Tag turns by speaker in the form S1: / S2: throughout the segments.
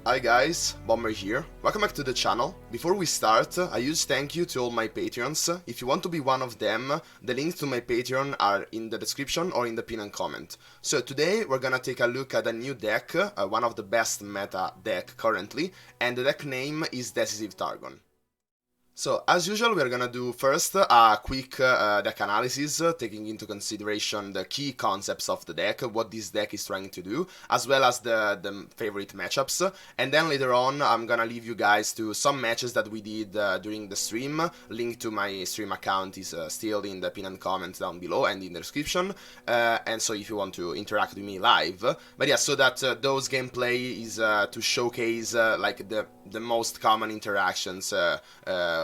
S1: Hi guys, Bomber here. Welcome back to the channel. Before we start, a huge thank you to all my Patreons. If you want to be one of them, the links to my Patreon are in the description or in the pinned comment. So today we're gonna take a look at a new deck, one of the best meta deck currently, and the deck name is Decisive Targon. So, as usual, we're gonna do first a quick deck analysis, taking into consideration the key concepts of the deck, what this deck is trying to do, as well as the favorite matchups, and then later on I'm gonna leave you guys to some matches that we did during the stream. Link to my stream account is still in the pinned comment down below and in the description, and so if you want to interact with me live. But yeah, so that those gameplay is to showcase like the most common interactions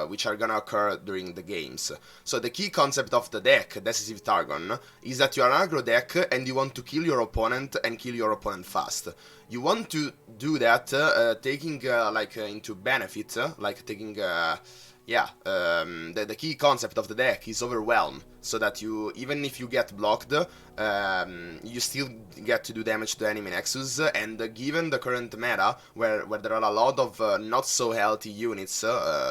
S1: which are gonna occur during the games. So the key concept of the deck, Decisive Targon, is that you are an aggro deck and you want to kill your opponent and kill your opponent fast. You want to do that taking like into benefit, like taking the key concept of the deck is overwhelm, so that you, even if you get blocked, you still get to do damage to the enemy Nexus, and given the current meta, where there are a lot of not so healthy units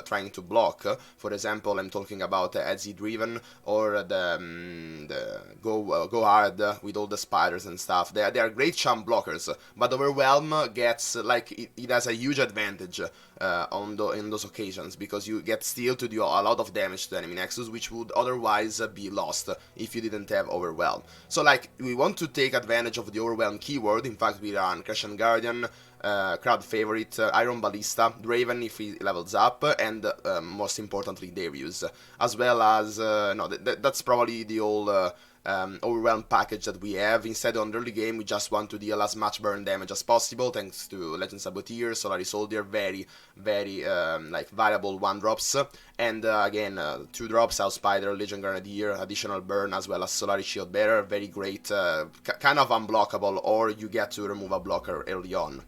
S1: trying to block, for example, I'm talking about the Edzy Driven, or the Go Hard with all the spiders and stuff. They are great champ blockers, but Overwhelm gets, like, it has a huge advantage in those occasions, because you get still to do a lot of damage to the enemy Nexus, which would otherwise be lost if you didn't have Overwhelm. So like, we want to take advantage of the Overwhelm keyword. In fact, we run Crescent Guardian, crowd favorite, Iron Ballista, Draven if he levels up, and most importantly Darius, as well as, that's probably the whole Overwhelm package that we have. Instead, on the early game, we just want to deal as much burn damage as possible, thanks to Legend Saboteur, Solari Soldier, very like variable 1-drops, and again 2-drops, House Spider, Legion Grenadier, additional burn, as well as Solari Shield Bearer, very great, kind of unblockable, or you get to remove a blocker early on,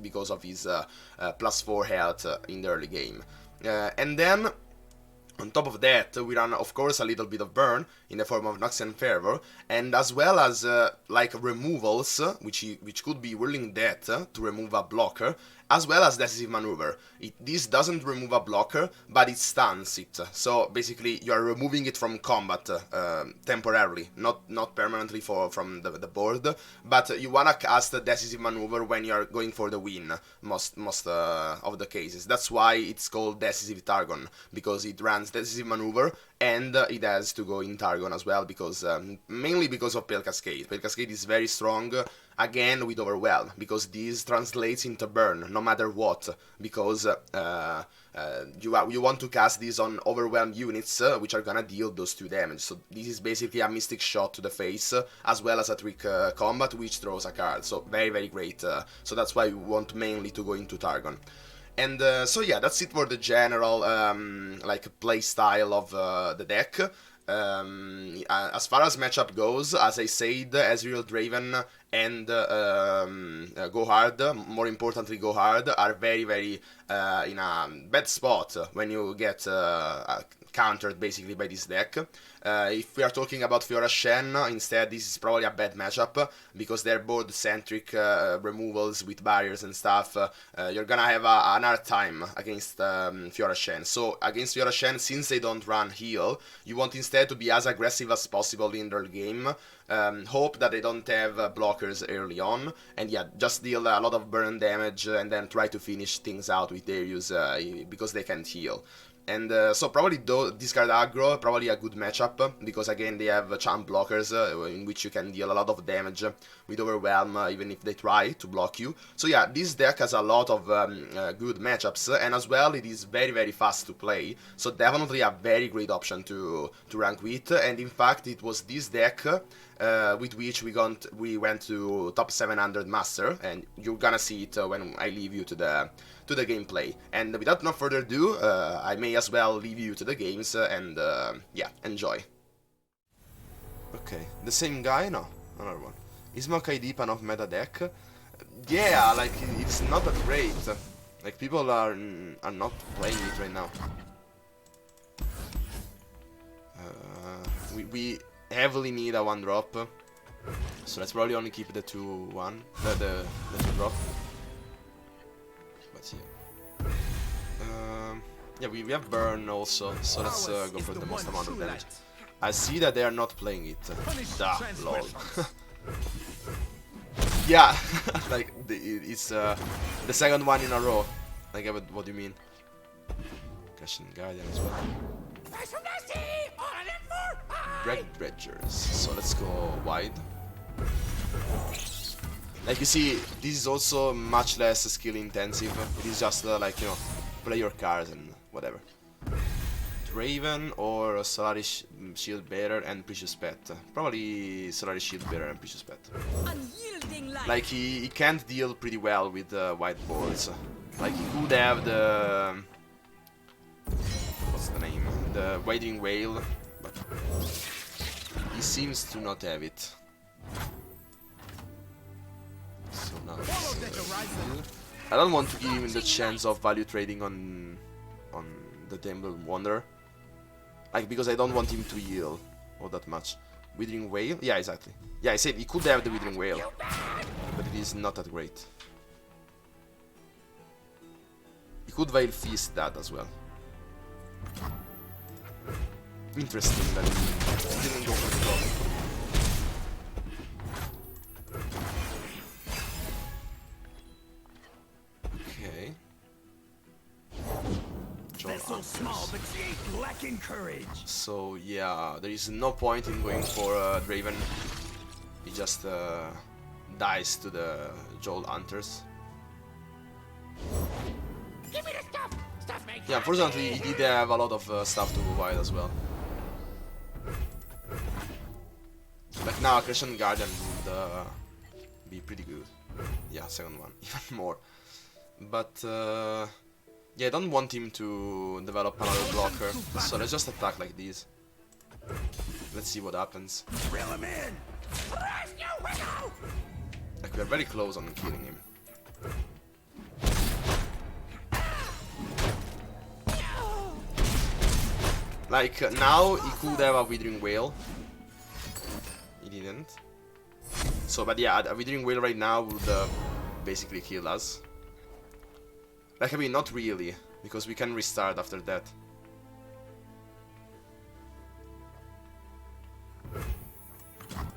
S1: because of his +4 health in the early game. And then, on top of that, we run, of course, a little bit of burn in the form of Noxian Fervor, and as well as like removals, which could be Whirling Death to remove a blocker, as well as Decisive Maneuver. This doesn't remove a blocker, but it stuns it. So basically, you are removing it from combat temporarily, not permanently from the board. But you wanna cast Decisive Maneuver when you are going for the win, most of the cases. That's why it's called Decisive Targon, because it runs Decisive Maneuver, and it has to go in Targon as well, because mainly because of Pale Cascade. Pale Cascade is very strong, again with Overwhelm, because this translates into burn, no matter what, because you want to cast this on Overwhelmed units, which are gonna deal those 2 damage. So this is basically a Mystic Shot to the face, as well as a Trick Combat, which throws a card. So very great, so that's why we want mainly to go into Targon. And so yeah, that's it for the general like play style of the deck. As far as matchup goes, as I said, Ezreal, Draven, and Go Hard, more importantly Go Hard, are very in a bad spot when you get countered basically by this deck. If we are talking about Fiora Shen, instead, this is probably a bad matchup, because they're board-centric removals with barriers and stuff. You're gonna have an hard time against Fiora Shen. So against Fiora Shen, since they don't run heal, you want instead to be as aggressive as possible in their game. Hope that they don't have blockers early on, and yeah, just deal a lot of burn damage, and then try to finish things out with Darius, because they can't heal. And so probably discard aggro, probably a good matchup, because again they have champ blockers in which you can deal a lot of damage with Overwhelm, even if they try to block you. So yeah, this deck has a lot of good matchups, and as well it is very fast to play, so definitely a very great option to rank with. And in fact, it was this deck with which we went to top 700 Master, and you're gonna see it when I leave you to the gameplay. And without no further ado, I may as well leave you to the games, and yeah, enjoy. Okay, the same guy? No, another one. Is Maokai Deep an off-meta deck? Yeah, like, it's not that great. Like, people are not playing it right now. We heavily need a 1-drop, so let's probably only keep the 2-1, the 2-drop. yeah. Yeah, we have burn also, so let's go for the most amount of damage. I see that they are not playing it. Da, lol. Yeah, like it's the second one in a row. I get what do you mean. Crash and Guardian as well. Break Dredgers. So let's go wide. Like you see, this is also much less skill intensive. It is just like, you know, play your cards and whatever. Raven or Solaris Shield Bearer and Precious Pet. Probably Solaris Shield Bearer and Precious Pet. Like he can't deal pretty well with white boards. Like he could have the what's the name? The Wading Whale, but he seems to not have it. So now I don't want to give him the chance of value trading on the Temple Wanderer. Like, because I don't want him to heal all that much. Withering Whale? Yeah, exactly. Yeah, I said he could have the Withering Whale, but it is not that great. He could Veil Feast that as well. Interesting that he didn't go for the block. Okay. So yeah, there is no point in going for Draven. He just dies to the Joel Hunters. Give me the stuff. Yeah, unfortunately he did have a lot of stuff to go wide as well. Like now, Crescent Guardian would be pretty good. Yeah, second one, even more. But yeah, I don't want him to develop another blocker, so let's just attack like this. Let's see what happens. Like, we are very close on killing him. Like, now he could have a Withering Whale. He didn't. So, but yeah, a Withering Whale right now would basically kill us. Like, I mean, not really, because we can restart after that.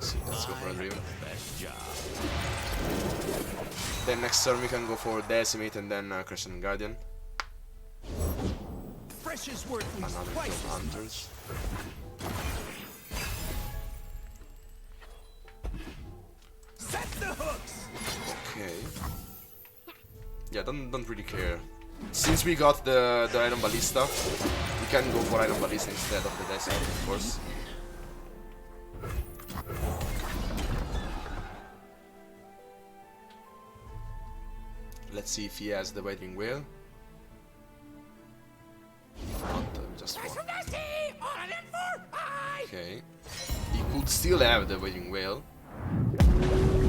S1: So let's go for a Draven. Then next turn we can go for Decimate and then Crescent Guardian. Another kill Hunters. Okay. Yeah, don't really care. Since we got the Iron Ballista, we can go for Iron Ballista instead of the Decimate, of course. Let's see if he has the Withering Whale. If not, just one. Okay. He could still have the Withering Whale.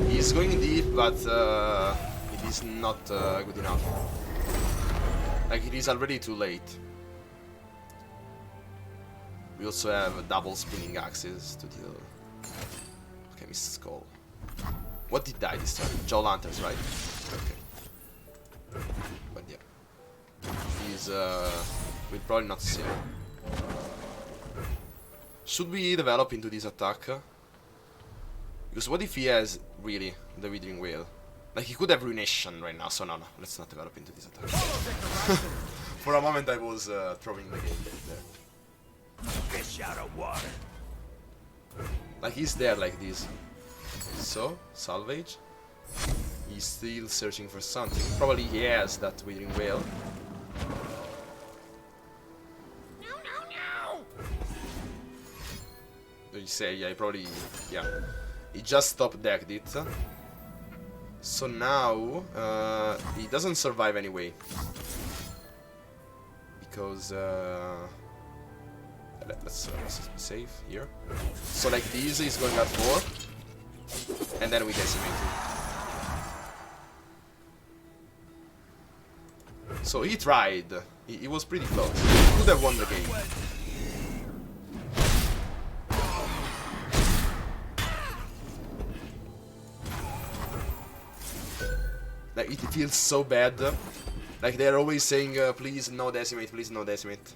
S1: He's going deep, but it is not good enough. Like, it is already too late. We also have double spinning axes to deal. Okay, Mrs. Skull. What did die this turn? Joel Hunters, right? Okay. But yeah. He's we'll probably not see him. Should we develop into this attack? Because what if he has, really, the Withering Whale? Like, he could have Ruination right now, so no, let's not develop into this attack. For a moment I was throwing the game there. Fish out of water. Like, he's there like this. So, Salvage. He's still searching for something. Probably he has that Withering Whale. You say, yeah, probably, yeah. He just top decked it. So now, he doesn't survive anyway. Because, let's be safe here. So like this, he's going at 4. And then we decimate him. So he tried. He was pretty close. He could have won the game. Like, it feels so bad Like, they're always saying, please no decimate,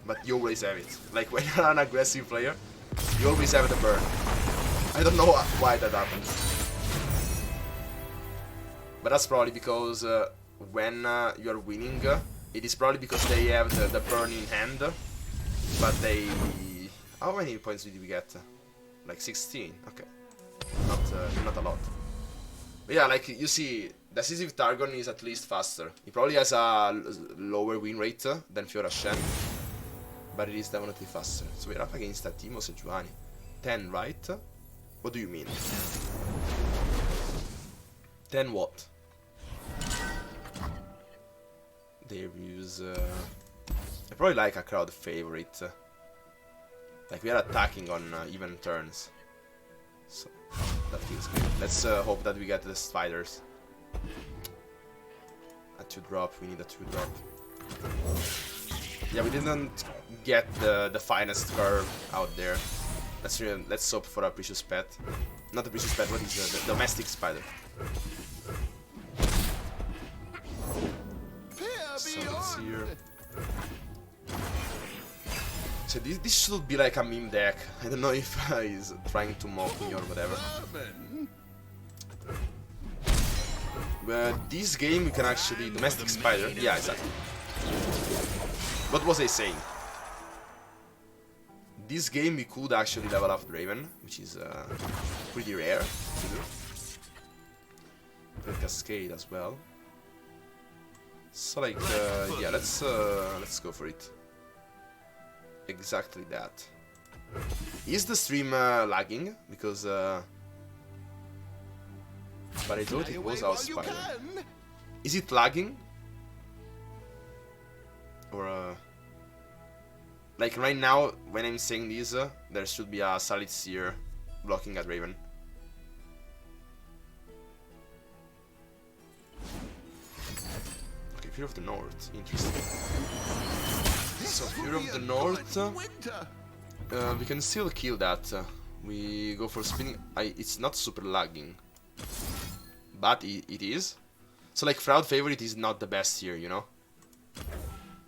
S1: but you always have it. Like, when you're an aggressive player, you always have the burn. I don't know why that happens. But that's probably because when you're winning, it is probably because they have the burn in hand, but they... How many points did we get? Like 16, okay. Not a lot. But yeah, like, you see, Decisive Targon is at least faster. He probably has a lower win rate than Fiora Shen, but it is definitely faster. So we're up against Timo Sejuani. 10, right? What do you mean? 10 what? They use... I probably like a crowd favorite. Like, we are attacking on even turns. So, that feels good. Let's hope that we get the spiders. A 2-drop, we need a 2-drop. Yeah, we didn't get the finest curve out there. Let's hope for a precious pet. Not a precious pet, what is the domestic spider? So let's see here. So this should be like a meme deck. I don't know if he's trying to mock me or whatever. But this game you can actually... Domestic spider? Yeah, exactly. What was I saying? This game we could actually level up Draven, which is pretty rare to do. Play Cascade as well. So like, yeah, let's go for it. Exactly that. Is the stream lagging? Because but I thought it was our spider. Is it lagging? Or like right now, when I'm saying this, there should be a solid seer blocking at Raven. Okay, Fear of the North, interesting. So Fear of the North, we can still kill that. We go for spinning. It's not super lagging, but it is. So like Fraud Favorite is not the best here, you know.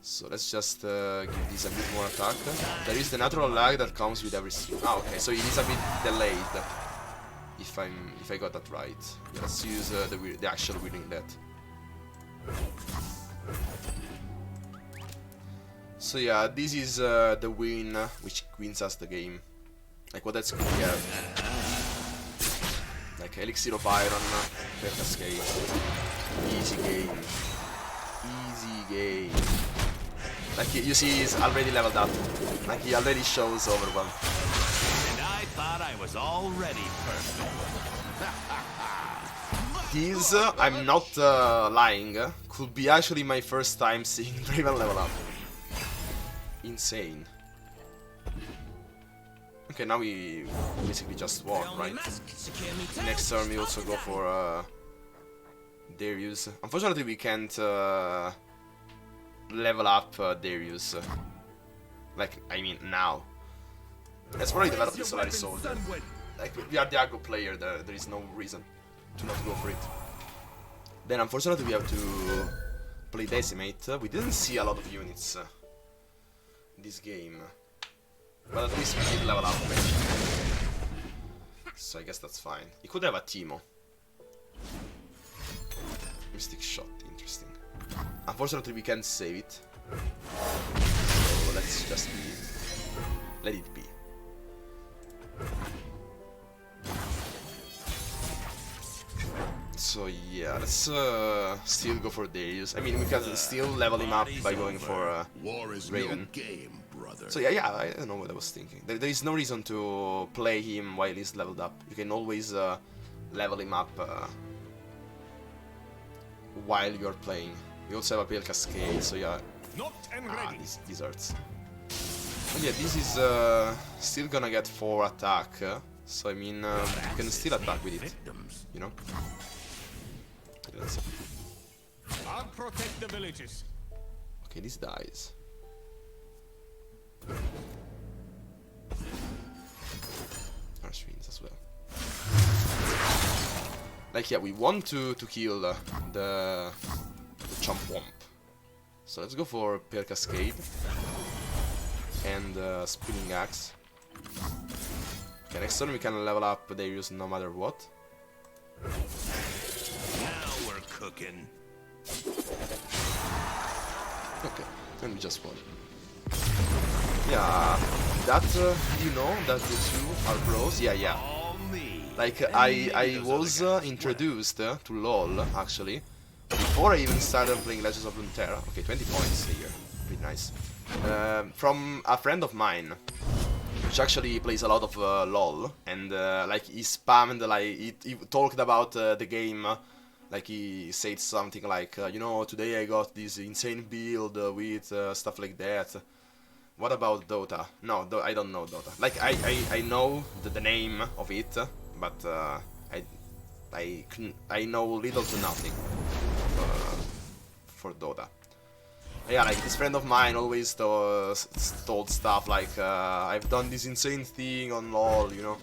S1: So let's just give this a bit more attack. There is the natural lag that comes with every stream. Ah, okay, so it is a bit delayed. If I got that right. Yeah, let's use the actual winning that. So yeah, this is the win which wins us the game. Like what else could we have? Like Elixir of Iron, Fair Cascade. Easy game. Easy game. Like you see, he's already leveled up. Like he already shows overwhelm.
S2: And I thought I was already perfect.
S1: This, I'm not lying, could be actually my first time seeing Draven level up. Insane. Okay, now we basically just won, right? Next turn we also go for Darius. Unfortunately we can't level up Darius. Like, I mean, now. Let's probably develop the Solaris Soldier. Like, we are the aggro player, there is no reason to not go for it. Then, unfortunately, we have to play Decimate. We didn't see a lot of units this game. But at least we did level up, maybe. So I guess that's fine. He could have a Timo. Mystic Shot, interesting. Unfortunately, we can't save it. So let's just let it be. So yeah, let's still go for Darius. I mean, we can still level him up by going for Raven. So yeah, I don't know what I was thinking. There is no reason to play him while he's leveled up. You can always level him up while you're playing. We also have a Pale Cascade, so yeah. This hurts. But yeah, this is still gonna get 4 attack. So I mean, you can still attack with it, you know.
S2: I'll protect the villages.
S1: Okay, this dies. Archfiends as well. Like yeah, we want to kill the Chomp Womp. So let's go for Pear Cascade and Spinning Axe. Okay, next turn we can level up Darius no matter what.
S2: Now we're cooking.
S1: Okay, and we just won. Yeah, that, you know that the two are bros? Yeah, yeah.
S2: All me.
S1: Like, I was introduced to LoL, actually, before I even started playing Legends of Runeterra. Okay, 20 points here, pretty nice. From a friend of mine, which actually plays a lot of LoL, and like he spammed, like he talked about the game, like he said something like, you know, today I got this insane build with stuff like that. What about Dota? No, I don't know Dota. Like I know the name of it, but I know little to nothing for Dota. Yeah, like this friend of mine always told stuff like, I've done this insane thing on LoL, you know,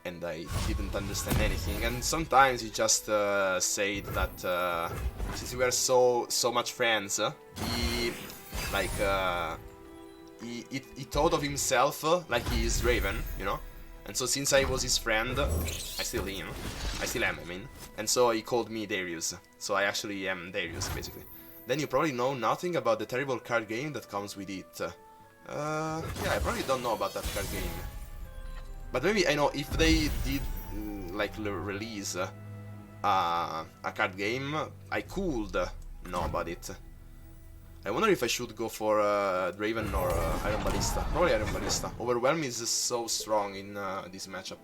S1: and I didn't understand anything. And sometimes he just said that since we were so much friends, he like he thought of himself like he is Draven, you know. And so since I was his friend, I still am, I mean. And so he called me Darius. So I actually am Darius, basically. Then you probably know nothing about the terrible card game that comes with it. Yeah, I probably don't know about that card game. But maybe I know if they did like release a card game, I could know about it. I wonder if I should go for Draven or Iron Ballista. Probably Iron Ballista. Overwhelm is so strong in this matchup.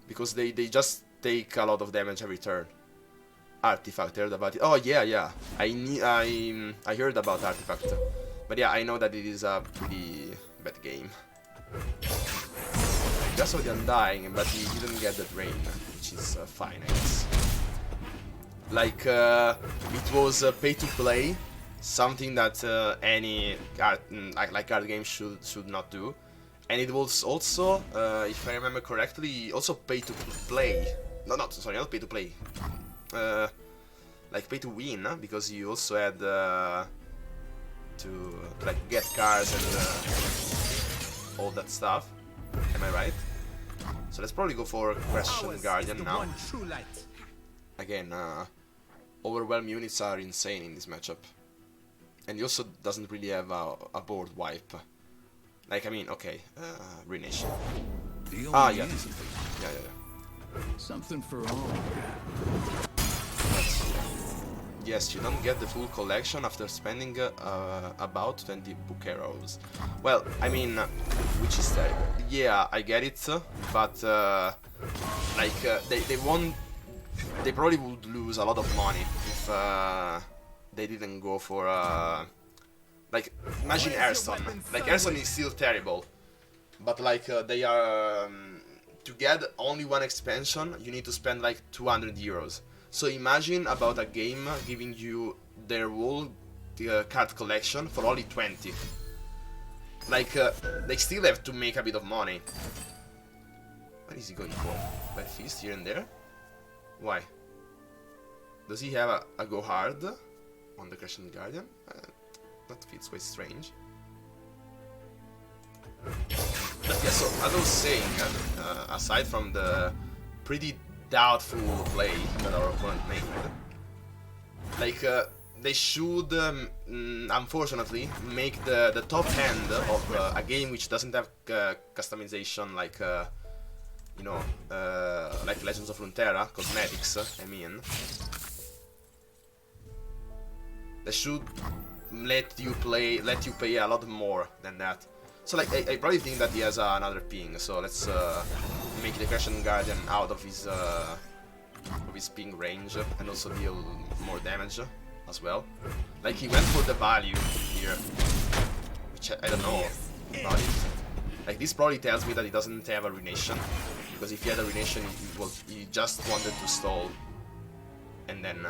S1: Because they just take a lot of damage every turn. Artifact, heard about it. Oh yeah, yeah. I heard about Artifact. But yeah, I know that it is a pretty bad game. I just saw the Undying, but he didn't get the drain, which is fine, I guess. Like, it was pay to play, something that any card, card game should not do. And it was also, if I remember correctly, also pay to play. Sorry, not pay to play. Like pay to win, because you also had to like get cars and all that stuff. Am I right? So let's probably go for Question Guardian now. Again, overwhelm units are insane in this matchup, and he also doesn't really have a board wipe. Like, I mean, okay, Renation. Ah, yeah, yeah.
S2: Something for all.
S1: Yes, you don't get the full collection after spending about 20 book arrows. Well, I mean, which is terrible. Yeah, I get it, but like they won't. They probably would lose a lot of money if they didn't go for like, imagine Airstone. Like, Airstone is still terrible, but like they are to get only one expansion, you need to spend like 200 euros. So imagine about a game giving you their whole card collection for only 20. Like, they still have to make a bit of money. What is he going for? By Feast here and there? Why? Does he have a go hard on the Crescent Guardian? That feels quite strange. But yeah, so as I was saying, aside from the pretty doubtful play that our opponent made, like they should unfortunately make the top end of a game which doesn't have customization like you know, like Legends of Runeterra, cosmetics, I mean. They should let you pay a lot more than that. So like I probably think that he has another ping, so let's make the Crescent Guardian out of his ping range and also deal more damage as well. Like, he went for the value here, which I don't know about it. Like, this probably tells me that he doesn't have a Ruination, because if he had a Ruination, he just wanted to stall, and then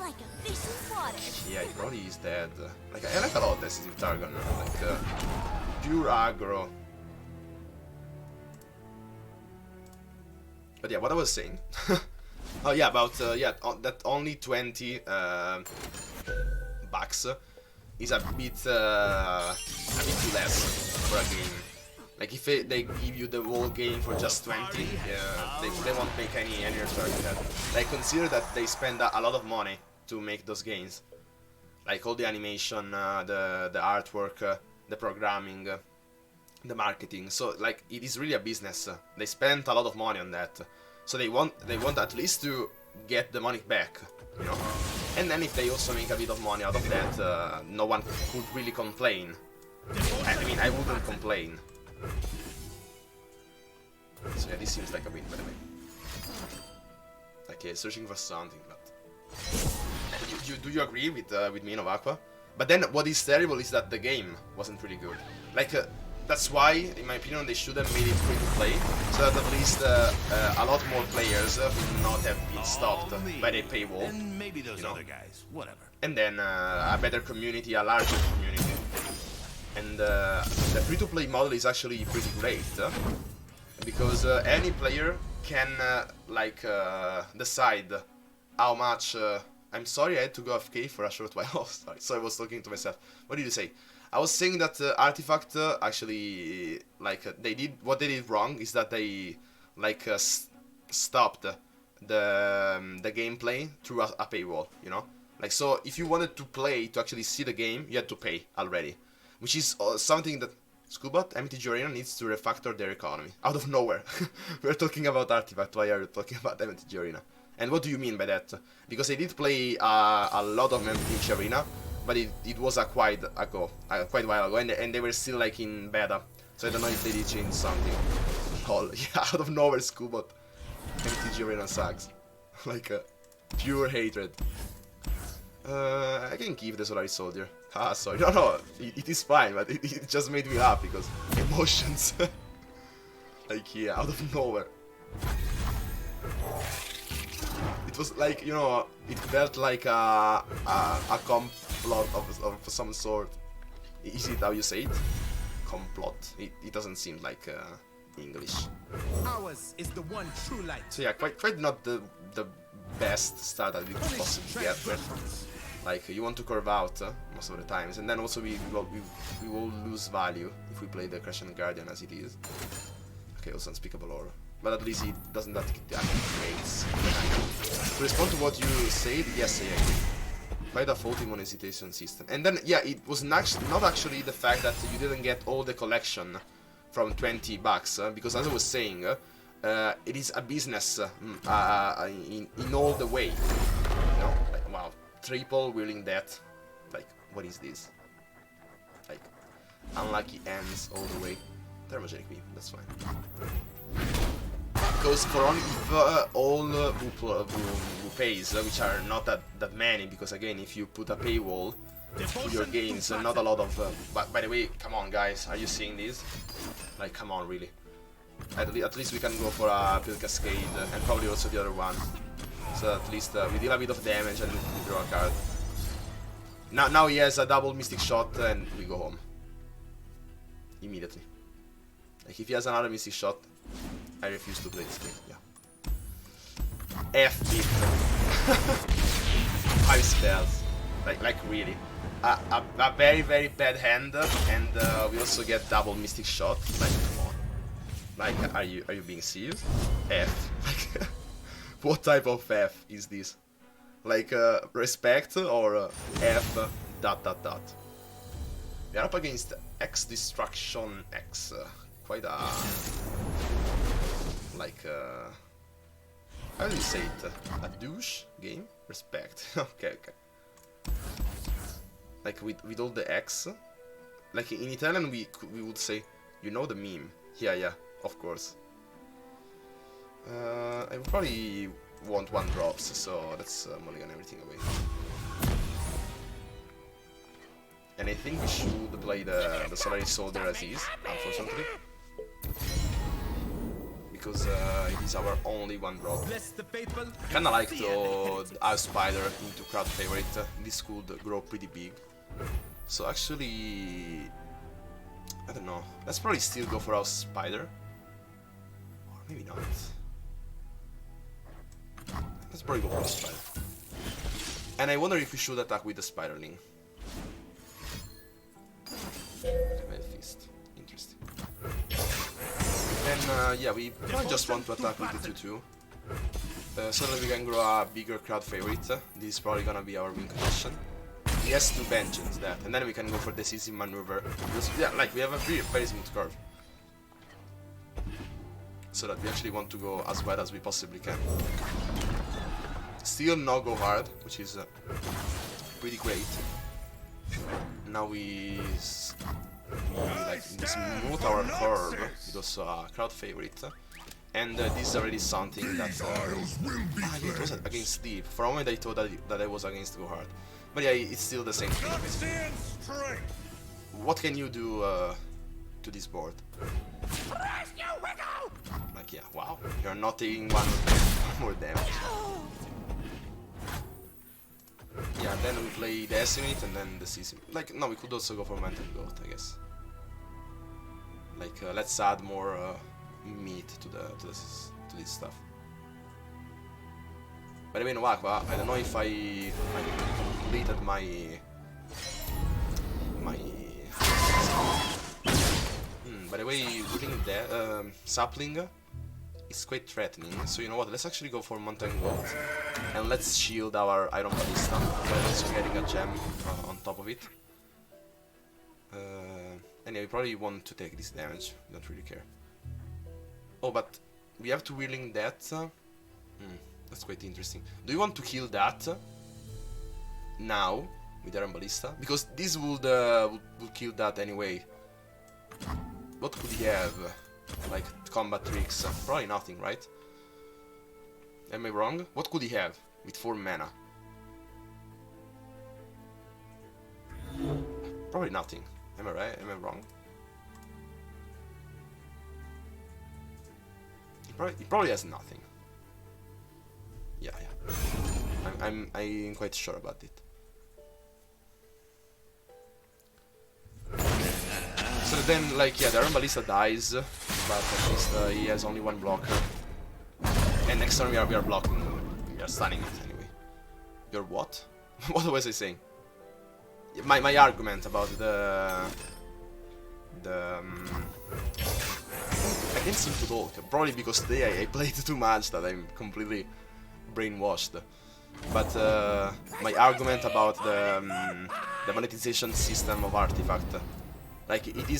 S3: like a fish in water.
S1: yeah, he probably is dead. Like, I like a lot of Decisive Targon, like pure aggro. But yeah, what I was saying, Oh yeah, about yeah, that only 20 bucks is a bit too less for a game. Like if they give you the whole game for just 20, they won't make any return on that. Like consider that they spend a lot of money to make those games. Like all the animation, the artwork, the programming, the marketing. So like it is really a business. They spent a lot of money on that. So they want at least to get the money back, you know. And then if they also make a bit of money out of that, no one could really complain. I mean, I wouldn't complain. So yeah, this seems like a win, by the way. Okay, searching for something, but do you agree with me, Novaqua? But then what is terrible is that the game wasn't really good. Like that's why, in my opinion, they should have made it free to play, so that at least a lot more players would not have been stopped by the paywall.
S2: And maybe those
S1: you know?
S2: other guys, whatever.
S1: And then a better community, a larger community. And the free-to-play model is actually pretty great, because any player can decide how much. I'm sorry, I had to go AFK for a short while. Oh, sorry, so I was talking to myself. What did you say? I was saying that Artifact actually they did wrong is that they stopped the gameplay through a paywall. You know, like so if you wanted to play to actually see the game, you had to pay already. Which is something that Scubot, MTG Arena needs to refactor their economy. Out of nowhere. We're talking about Artifact, why are you talking about MTG Arena? And what do you mean by that? Because they did play a lot of MTG Arena, but it was quite a while ago, and they were still like in beta. So I don't know if they did change something. Lol, yeah, out of nowhere Scubot. MTG Arena sucks. Like pure hatred. I can keep the Solaris Soldier. Ah, sorry. No, it is fine, but it just made me laugh because emotions. Like, yeah, out of nowhere. It was like, you know, it felt like a complot of some sort. Is it how you say it? Complot. It doesn't seem like English.
S4: Ours is the one true light.
S1: So yeah, quite not the best start that we could possibly get. But like you want to curve out most of the times, and then also we will lose value if we play the Crescent Guardian as it is. Okay, also unspeakable aura, but at least it doesn't activate. To respond to what you said, yes, I agree. By default monetization system, and then yeah, it was not actually the fact that you didn't get all the collection from 20 bucks, because as I was saying, it is a business in all the way. You know, like, wow. Triple wheeling death, like what is this? Like unlucky ends all the way. Thermogenic beam, that's fine. Because for only if all who pays, which are not that many, because again, if you put a paywall to your games, not a lot of. But by the way, come on guys, are you seeing this? Like come on, really. At least we can go for a Pill Cascade and probably also the other one. So at least we deal a bit of damage and we draw a card. Now he has a double Mystic Shot and we go home. Immediately. Like if he has another Mystic Shot, I refuse to play this game. Yeah. F it. 5 spells. Like really. A very bad hand, and we also get double Mystic Shot. Like come on. Like are you being serious? F. Like. What type of F is this? Like respect or F ... We are up against X Destruction X. Quite a like how do you say it? A douche game? Respect. Okay. Like with all the X. Like in Italian we would say, you know the meme. Yeah, of course. I would probably want 1 drops, so let's mulligan everything away. And I think we should play the Solaris Soldier as is, unfortunately. Because it is our only 1 drop. Kinda like to House Spider into crowd favorite. This could grow pretty big. So actually, I don't know. Let's probably still go for House Spider. Or maybe not. Let's probably go for the spider. And I wonder if we should attack with the spiraling. Fist. Interesting. And yeah, we probably just want to attack with the 2-2. So that we can grow a bigger crowd favorite. This is probably gonna be our win condition. He has to vengeance that, and then we can go for decisive maneuver. Because, yeah, like we have a very smooth curve. So that we actually want to go as well as we possibly can. Still not go hard, which is pretty great. Now we like smooth our curve with also a crowd favorite. And this is already something that it was against Deep. For a moment I thought that I was against go hard. But yeah, it's still the same thing. What can you do to this board? Like, yeah, wow, you're not taking one more damage. Yeah, then we play Decimate and then Decisive. Like, no, we could also go for Mental Goat, I guess. Like, let's add more meat to this stuff. But I mean, Wakwa, I don't know if I completed my by the way, looking there, Sapling is quite threatening. So you know what? Let's actually go for Mountain Goat and let's shield our Iron Ballista while also getting a gem on top of it. And yeah, we probably want to take this damage. We don't really care. Oh, but we have to wheeling that. That's quite interesting. Do you want to kill that now with Iron Ballista? Because this would kill that anyway. What could he have? Like combat tricks? Probably nothing, right? Am I wrong? What could he have with 4 mana? Probably nothing. Am I right? Am I wrong? He probably has nothing. Yeah. I'm quite sure about it. So then, like, yeah, the Iron Ballista dies, but at least he has only 1 blocker. And next turn we are blocking. We are stunning it anyway. You're what? What was I saying? My argument about the I can't seem to talk. Probably because today I played too much that I'm completely brainwashed. But my argument about the monetization system of Artifact, like it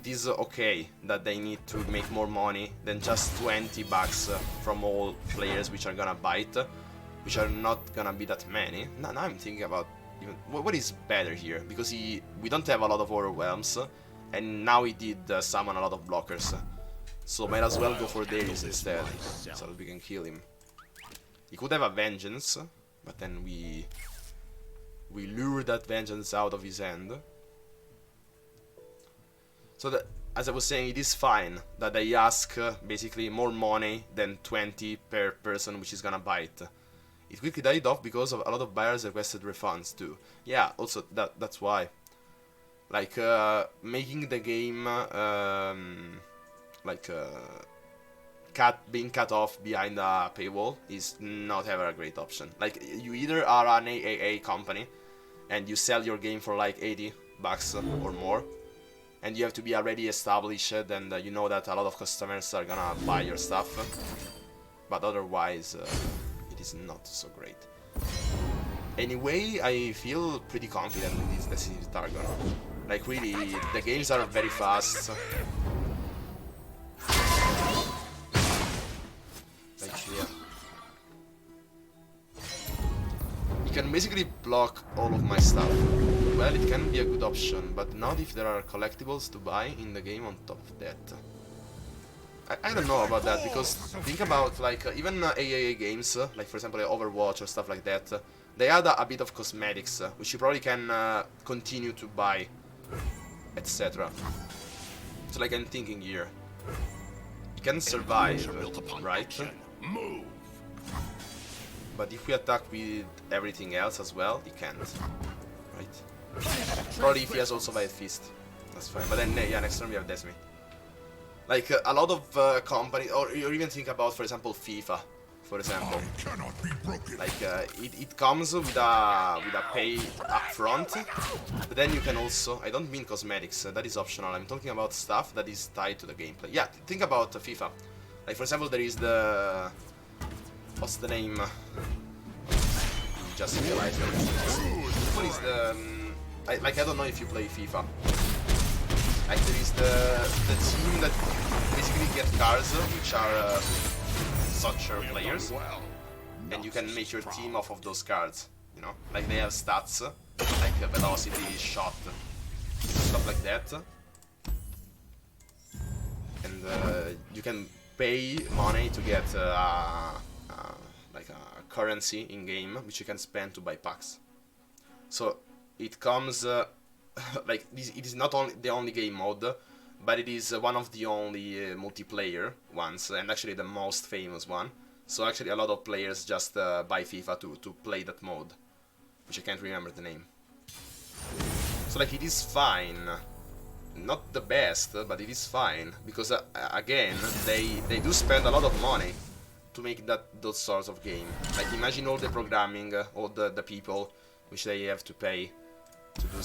S1: is okay that they need to make more money than just 20 bucks from all players which are gonna buy it, which are not gonna be that many. Now I'm thinking about even what is better here, because we don't have a lot of overwhelms, and now he did summon a lot of blockers, so might as well go for Darius instead, so that we can kill him. He could have a Vengeance, but then we lure that Vengeance out of his hand. So that, as I was saying, it is fine that they ask basically more money than 20 per person which is gonna buy it. It quickly died off because of a lot of buyers requested refunds too. Yeah, also that's why. Like making the game being cut off behind a paywall is not ever a great option. Like, you either are an AAA company and you sell your game for like 80 bucks or more, and you have to be already established and you know that a lot of customers are gonna buy your stuff, but otherwise it is not so great. Anyway, I feel pretty confident in this Decisive Targon. Like, really, the games are very fast. Like, yeah. You can basically block all of my stuff. Well, it can be a good option, but not if there are collectibles to buy in the game on top of that. I don't know about that, because think about, like, even AAA games, like for example Overwatch or stuff like that, they add a bit of cosmetics, which you probably can continue to buy, etc. So like, I'm thinking here, you can survive, right?
S2: Move.
S1: But if we attack with everything else as well, he can't, right? Probably if he has also Riot Fist, that's fine. But then, yeah, next turn we have Decimate. Like, a lot of companies, or you even think about, for example, FIFA. for example. Like it comes with a pay upfront, but then you can also, I don't mean cosmetics, that is optional. I'm talking about stuff that is tied to the gameplay. Yeah, think about FIFA. Like for example, there is the, what's the name? Just realized that. What is the I don't know if you play FIFA. Like there is the team that basically get cards which are soccer players, and you can make your team off of those cards, you know? Like they have stats, like velocity, shot, stuff like that. And you can pay money to get like a currency in game, which you can spend to buy packs. So it comes like it is not only the only game mode, but it is one of the only multiplayer ones, and actually the most famous one. So actually a lot of players just buy FIFA to play that mode, which I can't remember the name. So like it is fine, not the best, but it is fine, because again they do spend a lot of money to make those sorts of game. Like imagine all the programming, all the people which they have to pay to do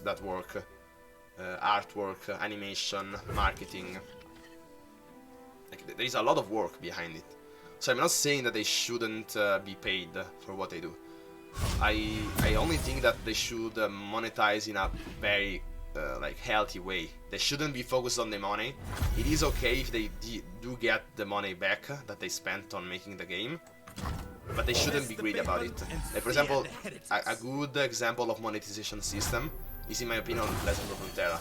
S1: that work. Artwork, animation, marketing. Like, there is a lot of work behind it. So I'm not saying that they shouldn't be paid for what they do. I only think that they should monetize in a very like healthy way. They shouldn't be focused on the money. It is okay if they do get the money back that they spent on making the game, but they shouldn't be greedy about it. Like for example, a good example of monetization system is, in my opinion, Legend of Runeterra.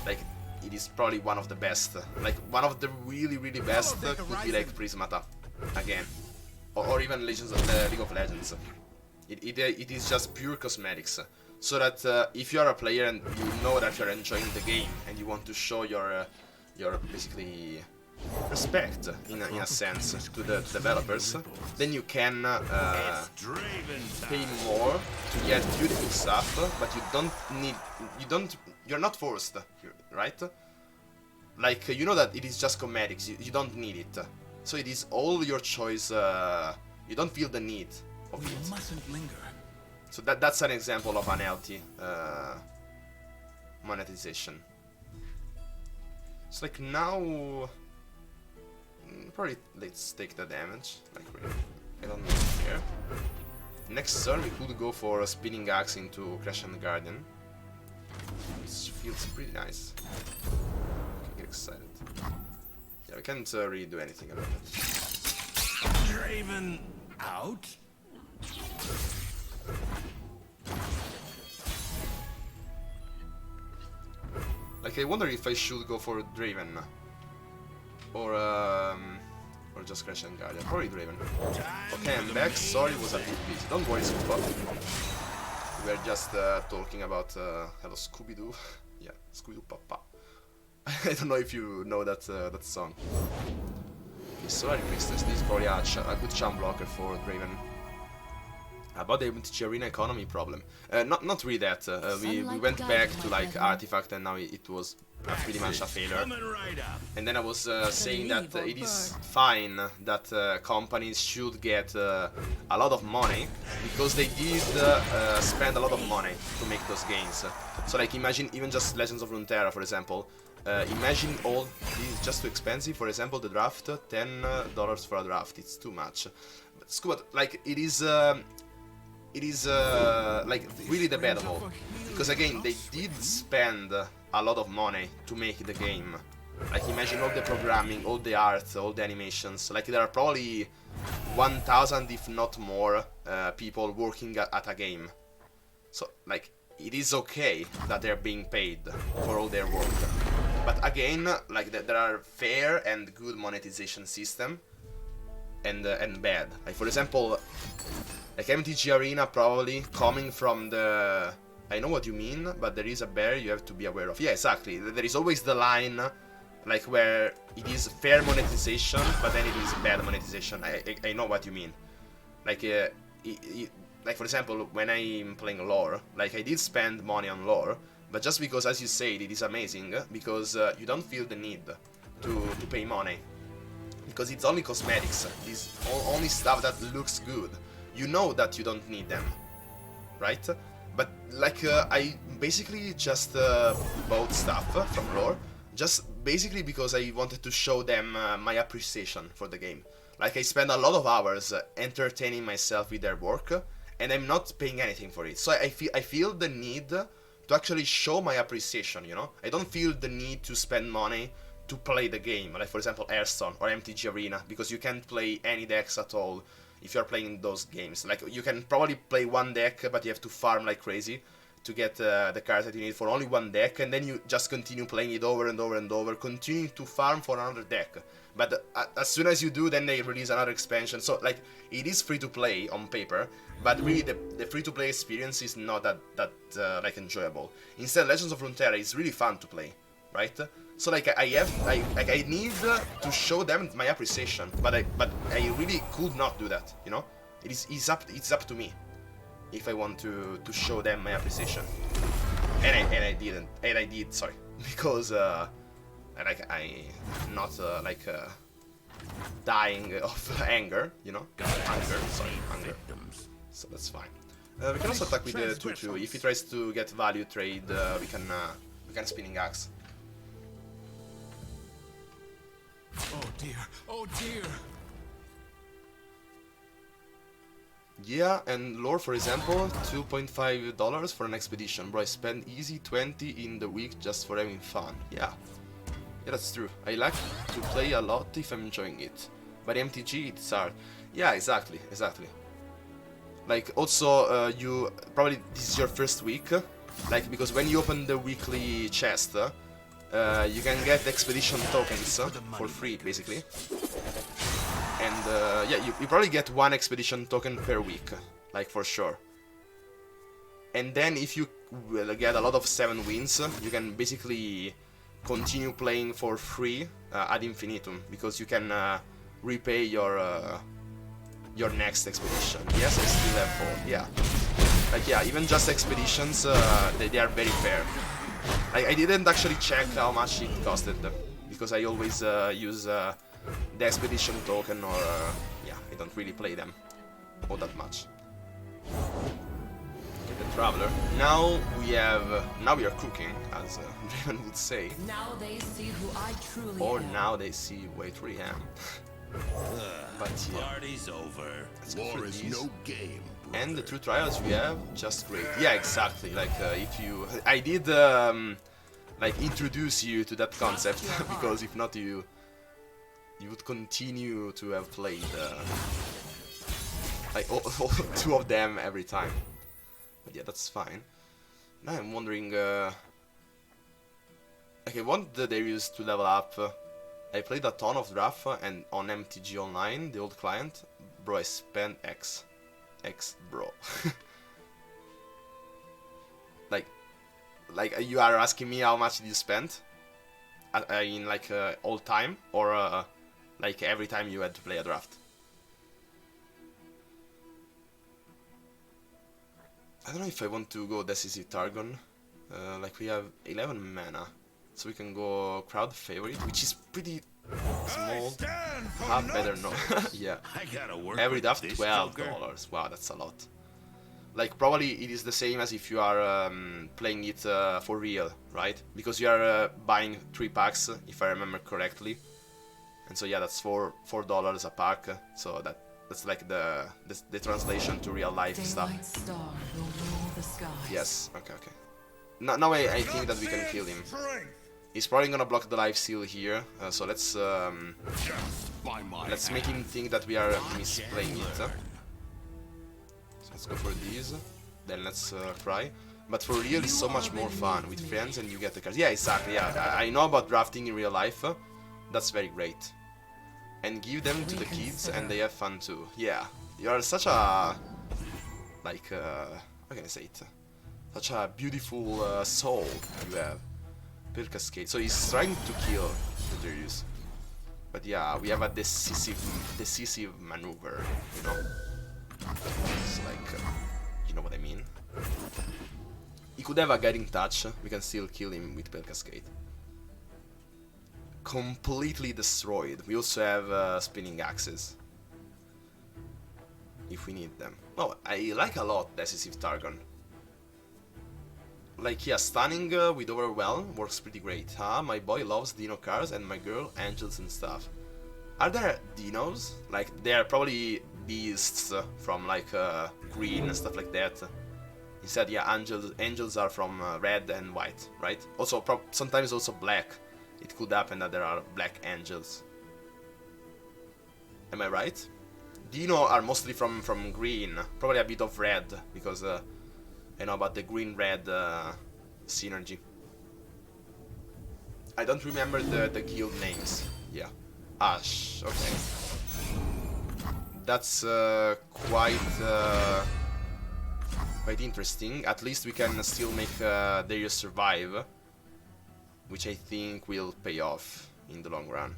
S1: Like, it is probably one of the best. Like, one of the really, really best could be like Prismata, again. Or even League of Legends. It is just pure cosmetics. So that if you are a player and you know that you're enjoying the game and you want to show your basically respect, in a sense, to the developers, then you can pay more to get beautiful stuff, but you're not forced, right? Like, you know that it is just cosmetics, you don't need it. So it is all your choice, you don't feel the need of it.
S4: We mustn't linger.
S1: So that's an example of unhealthy monetization. It's like now, probably let's take the damage. Like really, I don't care. Next turn we could go for a spinning axe into Crescent Guardian. This feels pretty nice. I can get excited. Yeah, we can't really do anything about it.
S2: Draven out?
S1: Like, I wonder if I should go for Draven or just Crescent Guardian. Probably Draven. Okay, I'm back. Sorry, it was a bit busy. Don't worry, Scuba. We were just talking about hello Scooby-Doo. Yeah, Scooby-Doo Papa. I don't know if you know that that song. Okay, Solar Priestess. This is probably a good charm blocker for Draven. About the MTG Arena economy problem. Not really that. We went back to like Artifact and now it was pretty much a failure. And then I was saying that it is fine that companies should get a lot of money because they did spend a lot of money to make those games. So like imagine even just Legends of Runeterra, for example. Imagine all this is just too expensive. For example, the draft, $10 for a draft. It's too much. But Scuba, like it is like really debatable, because again they did spend a lot of money to make the game. Like imagine all the programming, all the art, all the animations. Like there are probably 1,000 if not more people working at a game. So like it is okay that they're being paid for all their work, but again like there are fair and good monetization system and bad. Like for example, like MTG Arena probably coming from the... I know what you mean, but there is a barrier you have to be aware of. Yeah, exactly. There is always the line, like where it is fair monetization, but then it is bad monetization. I know what you mean. Like, like for example, when I'm playing lore, like I did spend money on lore, but just because, as you said, it is amazing, because you don't feel the need to pay money. because it's only cosmetics. It's only stuff that looks good. You know that you don't need them, right? But like I basically just bought stuff from lore, just basically because I wanted to show them my appreciation for the game. Like I spend a lot of hours entertaining myself with their work, and I'm not paying anything for it. So I feel the need to actually show my appreciation, you know? I don't feel the need to spend money to play the game, like for example Hearthstone or MTG Arena, because you can't play any decks at all if you're playing those games. Like you can probably play one deck, but you have to farm like crazy to get the cards that you need for only one deck, and then you just continue playing it over and over and over, continuing to farm for another deck. But as soon as you do, then they release another expansion. So like it is free to play on paper, but really the free to play experience is not that like enjoyable. Instead, Legends of Runeterra is really fun to play, right? So like I need to show them my appreciation, but I really could not do that, you know? It's up to me if I want to show them my appreciation, and I did, sorry, because I'm not dying of anger, you know? Anger. So that's fine. We can also attack with the 2-2. If he tries to get value trade, we can spinning axe.
S4: Oh dear, oh dear.
S1: Yeah, and lore, for example, $2.5 for an expedition. Bro, I spend easy 20 in the week just for having fun. Yeah, that's true. I like to play a lot if I'm enjoying it. But MTG, it's hard. Yeah, exactly. Like, also, you probably this is your first week. Like, because when you open the weekly chest, you can get expedition tokens for free, basically. And yeah, you probably get one expedition token per week, like for sure. And then if you get a lot of 7 wins, you can basically continue playing for free ad infinitum, because you can repay your next expedition. Yes, I still have 4. Yeah, like yeah, even just expeditions, they are very fair. I didn't actually check how much it costed them, because I always use the expedition token, or yeah, I don't really play them all that much. Okay, the traveler. Now we are cooking, as Raven would say.
S5: Now they see who I truly
S1: or
S5: am.
S1: now they see who I truly am. But yeah,
S2: Party's over.
S1: let's go
S6: War
S1: for
S6: is
S1: these.
S6: no game,
S1: And the
S6: brother.
S1: 2 trials we have, just great. Yeah, exactly. Like if you, I did like introduce you to that concept, because if not, you would continue to have played like all 2 of them every time. But yeah, that's fine. Now I'm wondering, okay, want the Darius to level up. I played a ton of draft and on MTG Online, the old client. Bro, I spent X, bro. like you are asking me how much did you spend? In like all time, or like every time you had to play a draft? I don't know if I want to go Decisive Targon. Like we have 11 mana, so we can go crowd favorite, which is pretty small. Better no. Yeah.
S2: I gotta work
S1: Every
S2: with
S1: draft
S2: this
S1: $12.
S2: joker.
S1: Wow, that's a lot. Like probably it is the same as if you are playing it for real, right? Because you are buying 3 packs, if I remember correctly. And so yeah, that's $4 a pack. So that's like the translation to real life stuff.
S5: Daylight star will rule the skies.
S1: Yes. Okay. Now I think that we can kill him. He's probably gonna block the life steal here. So let's make him think that we are misplaying it. So let's go for these. Then let's try. But for real, it's so much more fun with friends, and you get the cards. Yeah, exactly. Yeah, I know about drafting in real life. That's very great. And give them to the kids, and they have fun too. Yeah, you are such a like how can I say it? Such a beautiful soul you have. Pure Cascade. So he's trying to kill the Darius. But yeah, we have a decisive maneuver, you know? It's like, you know what I mean? He could have a guiding touch, we can still kill him with Pale Cascade. completely destroyed. We also have spinning axes. If we need them. Oh, I like a lot Decisive Targon. Like, yeah, stunning with overwhelm works pretty great. Huh? My boy loves dino cars and my girl angels and stuff. Are there dinos? Like, they're probably beasts from like green and stuff like that. Instead, yeah, angels are from red and white, right? Also, sometimes also black. It could happen that there are black angels. Am I right? Dino are mostly from green, probably a bit of red, because I know about the green-red synergy. I don't remember the guild names. Yeah. Ash, okay. That's quite interesting. At least we can still make Darius survive, which I think will pay off in the long run.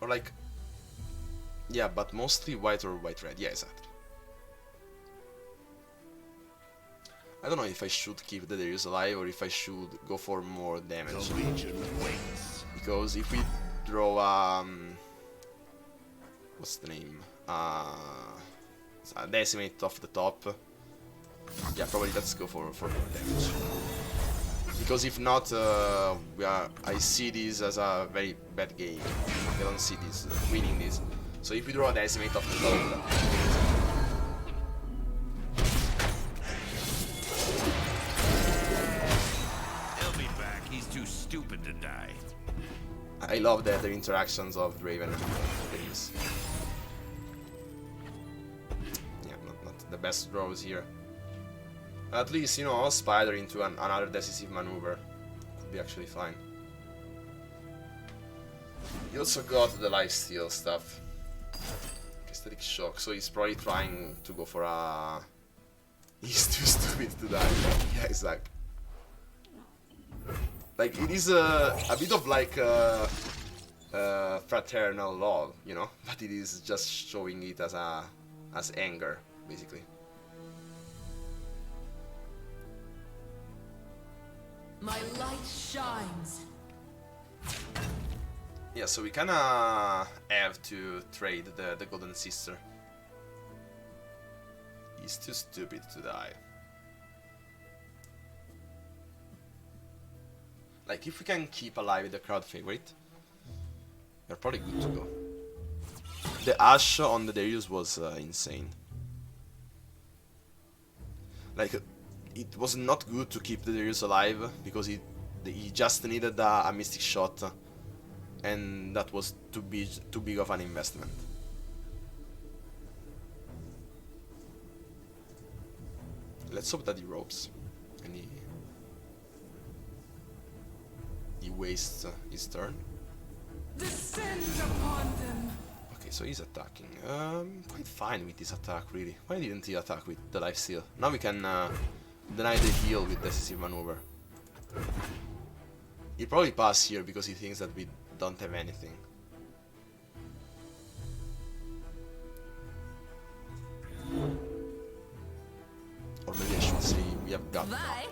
S1: Or like, yeah, but mostly white or white-red. Yeah, exactly. I don't know if I should keep the Darius alive or if I should go for more damage.
S2: The Legion waits.
S1: Because if we draw what's the name? A decimate off the top. Yeah, probably let's go for more damage. Because if not, I see this as a very bad game. I don't see this winning this. So if we draw a decimate off the top.
S2: He'll be back. He's too stupid to die.
S1: I love the interactions of Draven and Darius. Yeah, not the best draws here. At least, you know, Spider into another decisive maneuver could be actually fine. He also got the lifesteal stuff. Aesthetic shock, so he's probably trying to go for a... He's too stupid to die. Yeah, exactly. Like, it is a bit of like fraternal love, you know? But it is just showing it as anger, basically.
S5: My light shines.
S1: Yeah, so we kinda have to trade the Golden Sister. He's too stupid to die. Like, if we can keep alive the crowd favorite, we're probably good to go. The Ash on the Darius was insane. Like, it was not good to keep the Darius alive, because he just needed a Mystic Shot, and that was too big of an investment. Let's hope that he ropes, and he wastes his turn.
S5: Descend upon them.
S1: Okay, so he's attacking. Quite fine with this attack, really. Why didn't he attack with the lifesteal? Now we can deny the heal with Decisive Maneuver. He'll probably pass here because he thinks that we don't have anything. Or maybe I should say we have got nothing.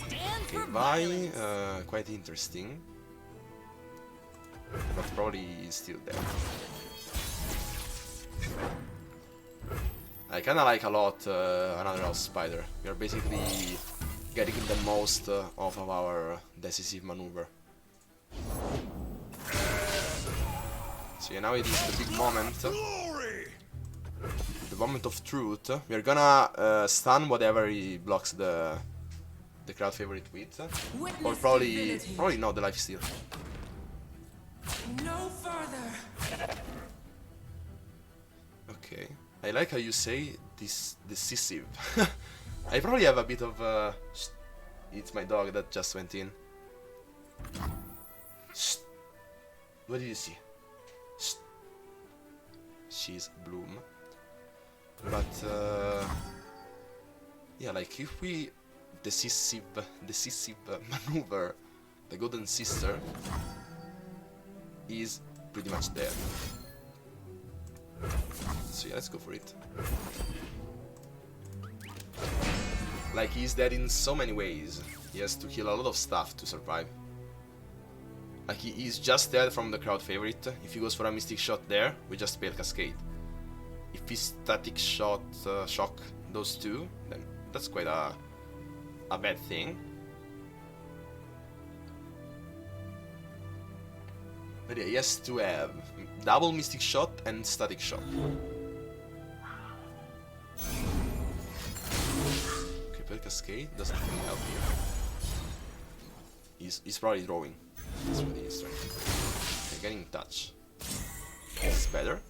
S3: Stand
S1: Okay,
S3: for
S1: Vi,
S3: violence.
S1: quite interesting. But probably still there. I kinda like a lot another House Spider. We are basically getting the most off of our decisive maneuver. So yeah, now it is the big moment. The moment of truth. We are gonna stun whatever he blocks the crowd favorite with. Or probably not the lifesteal.
S5: No further.
S1: Okay. I like how you say this decisive. I probably have a bit of it's my dog that just went in. Shh. What did you see? Shh. She's Bloom. But yeah, like if we decisive maneuver the Golden Sister is pretty much dead. So yeah, let's go for it. Like, he's dead in so many ways. He has to kill a lot of stuff to survive. Like, he's just dead from the crowd favorite. If he goes for a Mystic Shot there, we just pay Cascade. If he Static Shot, Shock those two, then that's quite a bad thing. But yeah, he has to have double Mystic Shot and Static Shock. Okay, pay Cascade doesn't really help here. He's probably drawing. That's what he is trying to do. Okay, getting touch. It's better.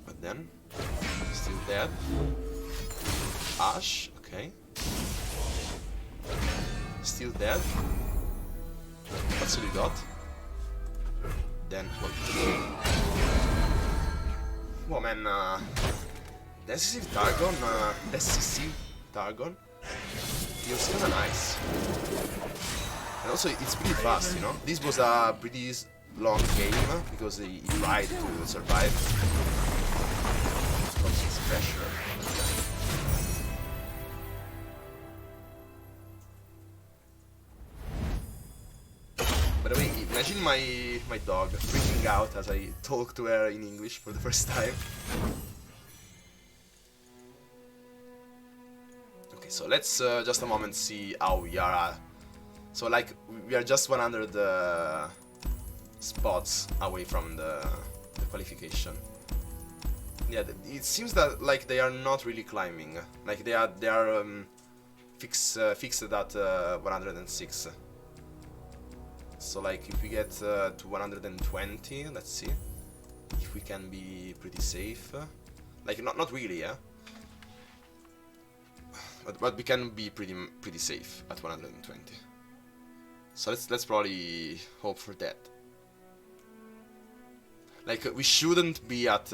S1: But then, still dead. Ash, okay. Still dead. What's what we got? Then, what? Oh man, Decisive Targon feels kinda nice. And also, it's pretty fast, you know? This was a pretty long game, because he tried to survive. Lots of pressure. By the way, imagine my dog freaking out as I talk to her in English for the first time. Okay, so let's just a moment see how we are. So like, we are just 100 spots away from the qualification. Yeah, it seems that like they are not really climbing. Like they are fixed at 106. So like if we get to 120, let's see if we can be pretty safe. Like not really, yeah. But we can be pretty safe at 120. So let's probably hope for that. Like we shouldn't be at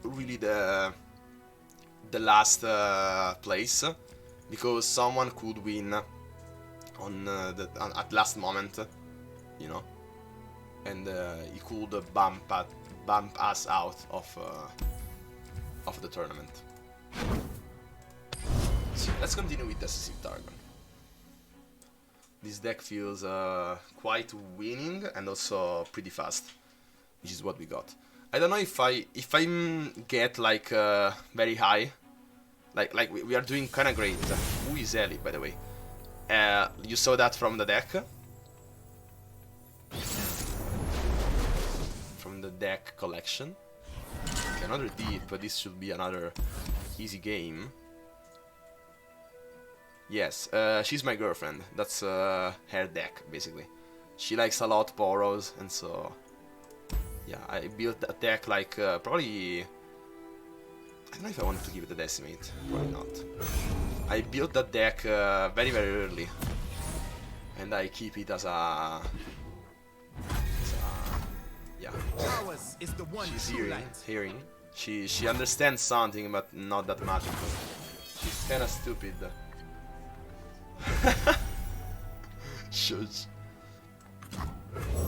S1: really the last place, because someone could win on at last moment, you know, and he could bump us out of the tournament. So let's continue with Decisive Targon. This deck feels quite winning and also pretty fast, which is what we got. I don't know if I get like very high, like we are doing kind of great. Who is Ellie, by the way? You saw that from the deck. From the deck collection. Okay, another deep, but this should be another easy game. Yes, she's my girlfriend. That's her deck, basically. She likes a lot Boros, and so... yeah, I built a deck like, probably... I don't know if I wanted to give it a decimate. Probably not. I built that deck very early. And I keep it as a... yeah.
S2: Is the one
S1: She's hearing. She understands something, but not that much. She's kinda stupid. Shush.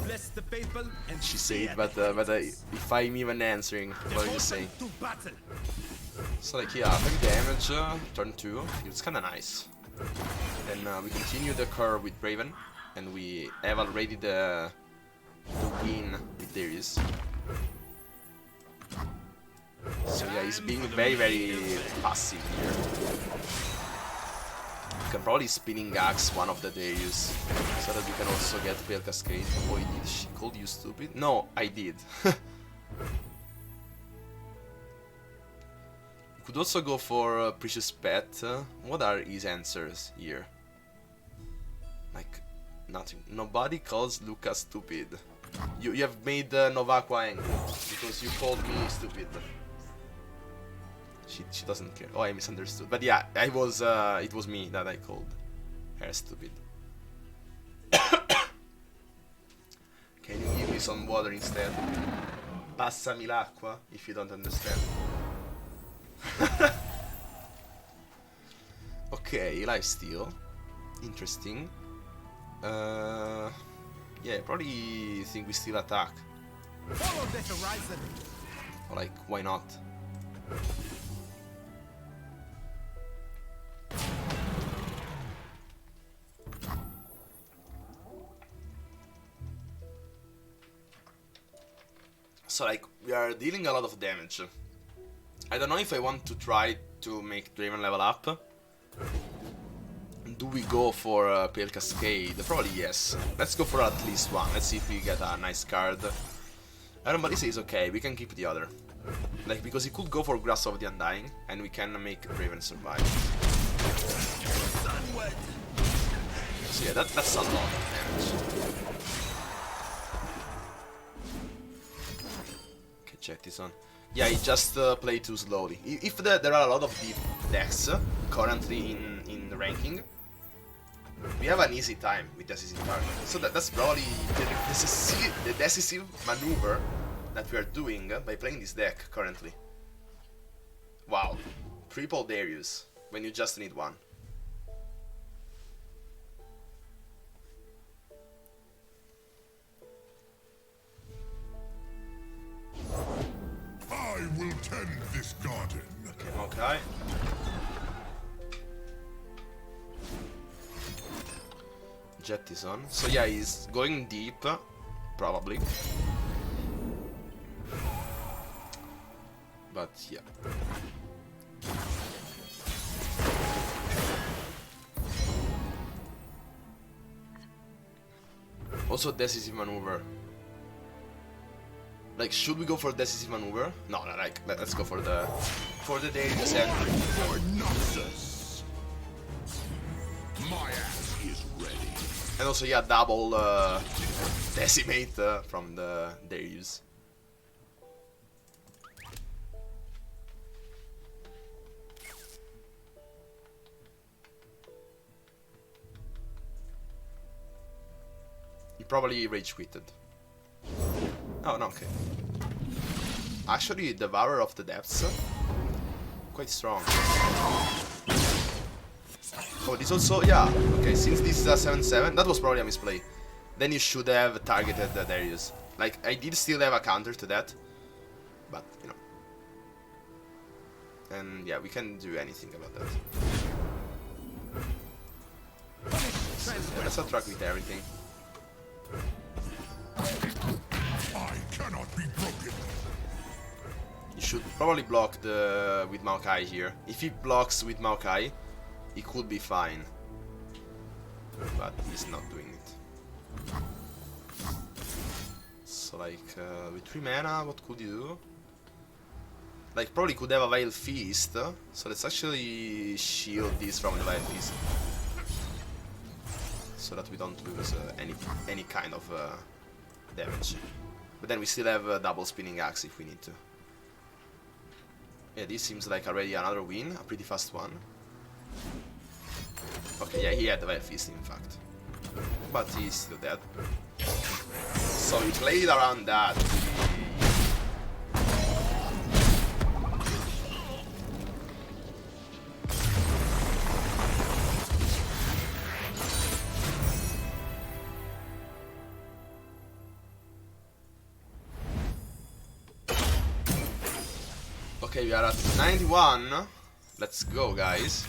S2: Bless the faithful and
S1: She said, but if I'm even answering, what do you say? So like, yeah, heavy damage, turn 2, it's kinda nice. Then we continue the curve with Raven, and we have already the win with Darius. So yeah, he's being very passive here. You can probably spinning axe one of the Darius, so that we can also get Pale Cascade. Oh, did she called you stupid? No, I did. Could also go for Precious Pet. What are his answers here? Like, nothing. Nobody calls Luca stupid. You have made Novaqua angry because you called me stupid. She doesn't care. Oh, I misunderstood. But yeah, it was me that I called her stupid. Can you give me some water instead? Passami l'acqua if you don't understand. Okay, lifesteal. Interesting. Yeah, probably think we still attack.
S2: follow the horizon.
S1: Or like, why not? So like we are dealing a lot of damage. I don't know if I want to try to make Draven level up. Do we go for Pale Cascade? Probably yes. Let's go for at least one. Let's see if we get a nice card. Iron Ballistic is okay, we can keep the other. Like, because he could go for Grasp of the Undying, and we can make Draven survive. So yeah, that's a lot of damage. Okay, check this on. Yeah, he just played too slowly. If there are a lot of deep decks currently in the ranking, we have an easy time with Decisive Targon. So that's probably the decisive maneuver that we are doing by playing this deck currently. Wow. Triple Darius when you just need one.
S4: I will tend this garden.
S1: Okay. Jet is on. So yeah, he's going deep, probably. But yeah. Also decisive maneuver. Like, should we go for decisive maneuver? No, like let's go for the Darius entry.
S4: For nonsense. My ass is ready.
S1: And also, yeah, double decimate from the Darius. He probably rage quitted. Oh, no, okay. Actually, Devourer of the Depths. Quite strong. Oh, this also, yeah. Okay, since this is a 7-7, that was probably a misplay. Then you should have targeted Darius. Like, I did still have a counter to that. But, you know. And, yeah, we can't do anything about that. So, yeah, let's attract with everything.
S4: I cannot be broken.
S1: You should probably block with Maokai here. If he blocks with Maokai, he could be fine. But he's not doing it. So like, with 3 mana, what could you do? Like, probably could have a Vile Feast. So let's actually shield this from the Vile Feast. So that we don't lose any kind of damage. But then we still have a double Spinning Axe if we need to. Yeah, this seems like already another win, a pretty fast one. Okay, yeah, he had the Vile Feast in fact. But he's still dead. So he played around that. Okay, we are at 91. Let's go, guys.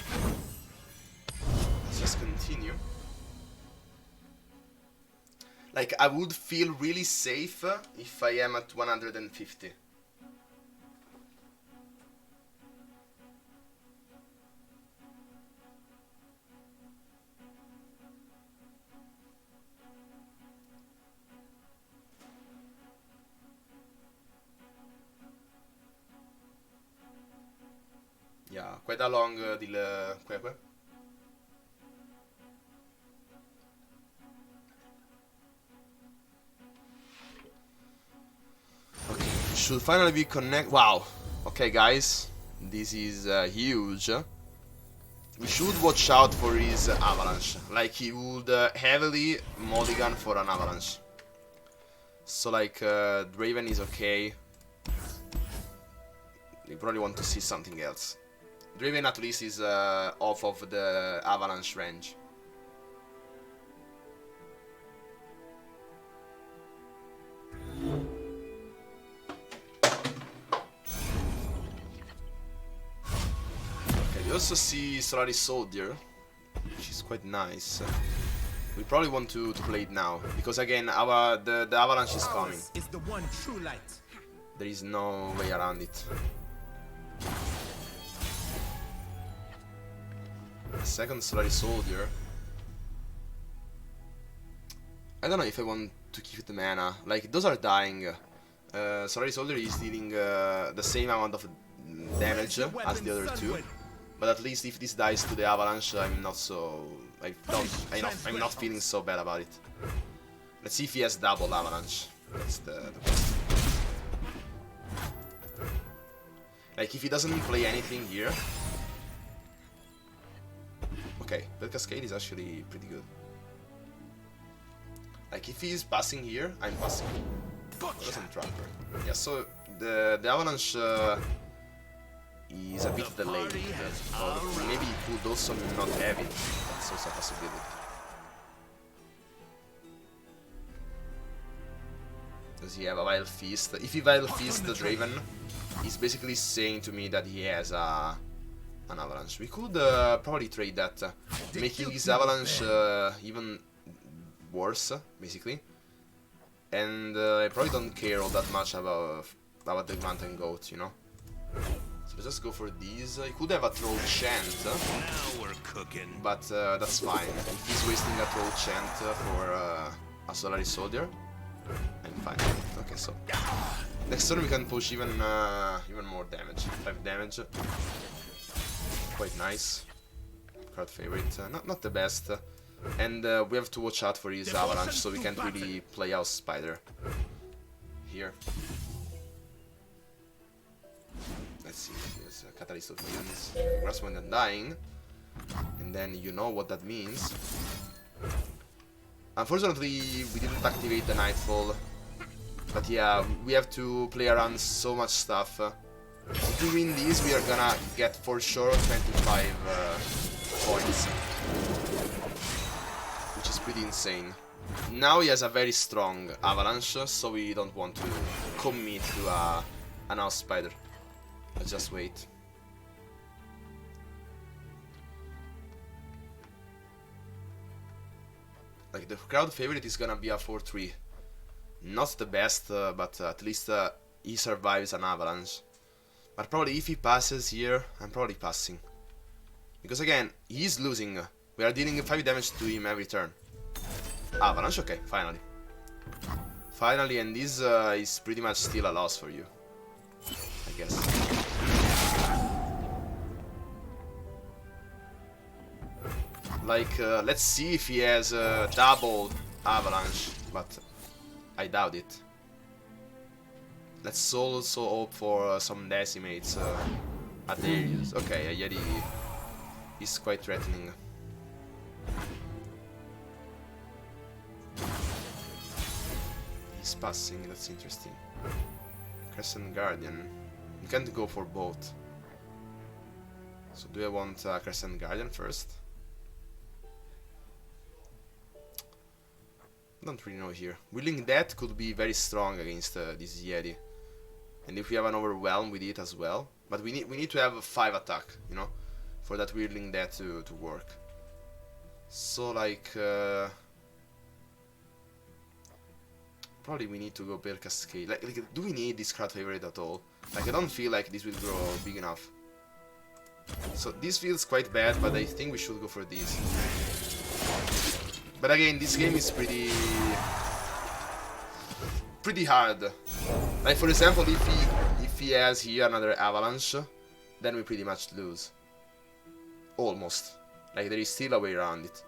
S1: Let's just continue. Like, I would feel really safe if I am at 150. Yeah, quite a long deal. Okay, should finally be connect. Wow. Okay, guys, this is huge. We should watch out for his avalanche. Like, he would heavily mulligan for an avalanche. So like, Draven is okay. You probably want to see something else. Draven at least is off of the avalanche range. Okay, we also see Solaris Soldier, which is quite nice. We probably want to play it now, because again, the avalanche is coming.
S6: Is the one true light.
S1: There is no way around it. Second Solari Soldier. I don't know if I want to keep the mana. Like, those are dying. Solari Soldier is dealing the same amount of damage as the other two. But at least if this dies to the Avalanche, I'm not so... I'm not feeling so bad about it. Let's see if he has double Avalanche. That's the question. Like, if he doesn't play anything here... Okay, that Cascade is actually pretty good. Like, if he's passing here, I'm passing. Doesn't Trapper. Yeah, so the Avalanche is a bit delayed. Maybe he could also not have it. That's also a possibility. Does he have a Vile Feast? If he Vile Feast the Draven, he's basically saying to me that he has an Avalanche. We could probably trade that, making his Avalanche even worse, basically. And I probably don't care all that much about the Mountain Goat, you know. So let's just go for these. He could have a Troll Chant,
S2: Now we're cooking.
S1: but that's fine. If he's wasting a Troll Chant for a Solari Soldier, I'm fine. Okay, so next turn we can push even more damage. 5 damage. Quite nice. Card favorite. Not the best. And we have to watch out for his Avalanche, so we can't really play out Spider here. Let's see, here's a Catalyst of Mutants, Grasswind and Dying, and then you know what that means. Unfortunately, we didn't activate the Nightfall, but yeah, we have to play around so much stuff. If we win these, we are gonna get for sure 25 points. Which is pretty insane. Now he has a very strong Avalanche, so we don't want to commit to an House Spider. Let's just wait. Like, the crowd favorite is gonna be a 4-3. Not the best, but at least he survives an Avalanche. But probably if he passes here, I'm probably passing. Because again, he's losing. We are dealing 5 damage to him every turn. Avalanche, okay, finally. Finally, and this is pretty much still a loss for you, I guess. Like, let's see if he has double Avalanche, but I doubt it. Let's also hope for some Decimates at Darius. Okay, a Yeti is quite threatening. He's passing, that's interesting. Crescent Guardian. You can't go for both. So do I want Crescent Guardian first? Don't really know here. Willing Death could be very strong against this Yeti. And if we have an Overwhelm with it as well. But we need to have a 5 attack, you know, for that Willing Death to work. So like probably we need to go per Cascade. Like, do we need this crowd favorite at all? Like, I don't feel like this will grow big enough. So this feels quite bad, but I think we should go for this. But again, this game is pretty hard. Like, for example, if he has here another Avalanche, then we pretty much lose. Almost. Like, there is still a way around it.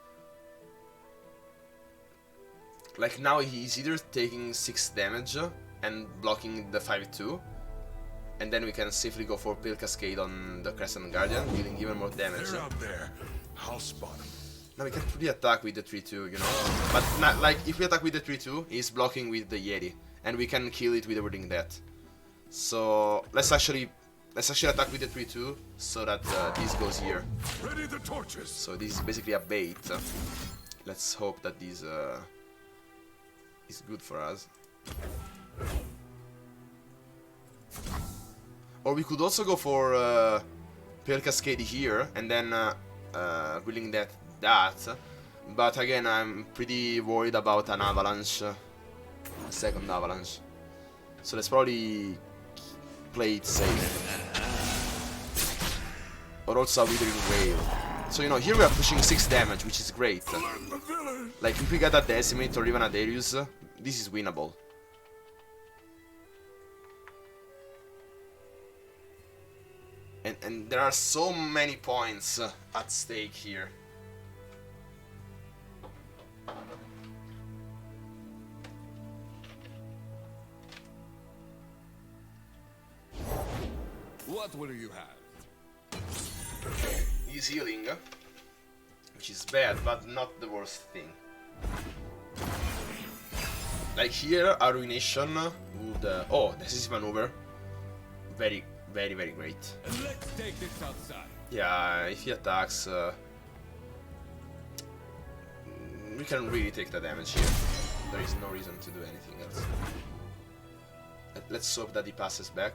S1: Like, now he's either taking 6 damage and blocking the 5-2, and then we can safely go for Pale Cascade on the Crescent Guardian, dealing even more damage.
S4: They're out there. I'll spot them.
S1: Now we can't really attack with the 3-2, you know? But, like, if we attack with the 3-2, he's blocking with the Yeti, and we can kill it with the Willing Death. So, let's actually attack with the 3-2, so that this goes here.
S4: Ready the torches.
S1: So this is basically a bait. Let's hope that this is good for us. Or we could also go for Pale Cascade here, and then Willing Death that. But again, I'm pretty worried about an Avalanche, a second Avalanche. So let's probably play it safe. Or also a Withering Whale. So, you know, here we are pushing 6 damage, which is great. Like, if we get a Decimate or even a Darius, this is winnable. And there are so many points at stake here.
S4: What will you have?
S1: He's healing, which is bad, but not the worst thing. Like here, a Ruination would... oh, Decisive Maneuver. Very, very, very great.
S4: And let's take this outside.
S1: Yeah, if he attacks... we can really take the damage here. There is no reason to do anything else. Let's hope that he passes back.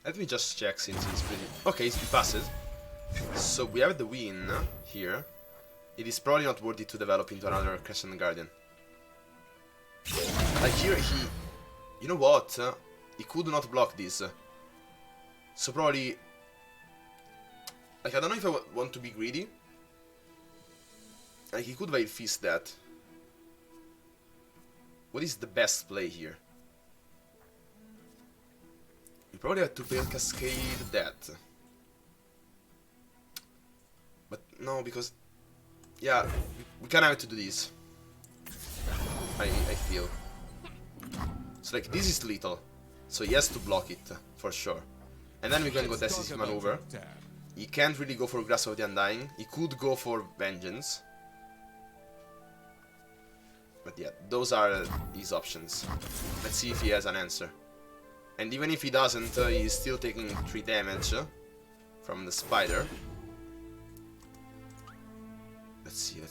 S1: Let me just check since he's pretty... okay, he passes. So we have the win here. It is probably not worthy to develop into another Crescent Guardian. Like here he... you know what? He could not block this. So probably... like I don't know if I want to be greedy. Like he could Veil Fist that. What is the best play here? We probably have to Veil Cascade that. But no, because... yeah, we kind of have to do this. I feel. So like, this is lethal. So he has to block it, for sure. And then we can go Decisive Maneuver. He can't really go for Grasp of the Undying. He could go for Vengeance. But yeah, those are his options. Let's see if he has an answer. And even if he doesn't, he's still taking 3 damage from the spider. Let's see.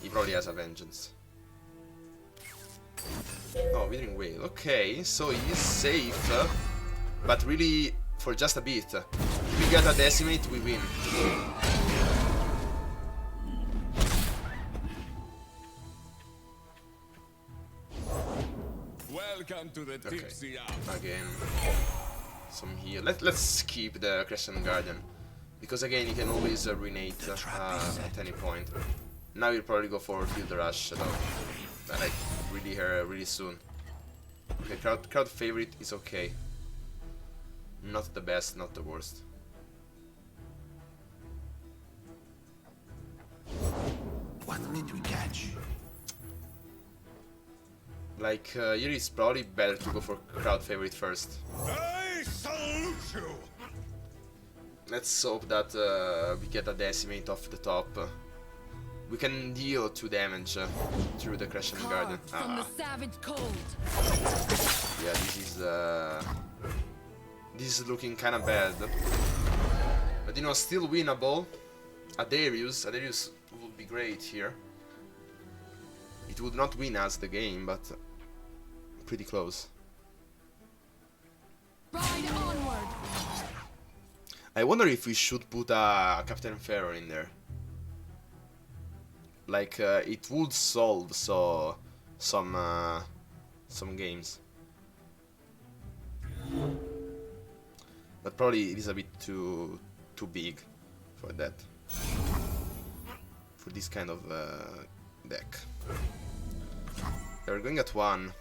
S1: He probably has a Vengeance. Oh, Withering Whale. Okay, so he is safe, but really for just a bit. If we get a Decimate, we win.
S4: Welcome to the tipsy hour.
S1: Again, some heal. Let's keep the Crescent Guardian, because again, you can always Ruinate at any point. Now we'll probably go for Field Rush though, like really soon. Okay, crowd favorite is okay. Not the best, not the worst.
S2: What did we catch?
S1: Like, here it's probably better to go for crowd favorite first.
S4: I salute you.
S1: Let's hope that we get a Decimate off the top. We can deal 2 damage through the Crescent Guardian.
S5: From the savage cold.
S1: Yeah, this is looking kinda bad. But you know, still winnable. A Darius would be great here. It would not win us the game, but pretty close.
S5: Ride onward.
S1: I wonder if we should put a Captain Pharaoh in there. Like, it would solve some games. But probably it is a bit too big for that. For this kind of deck. They're going at 1.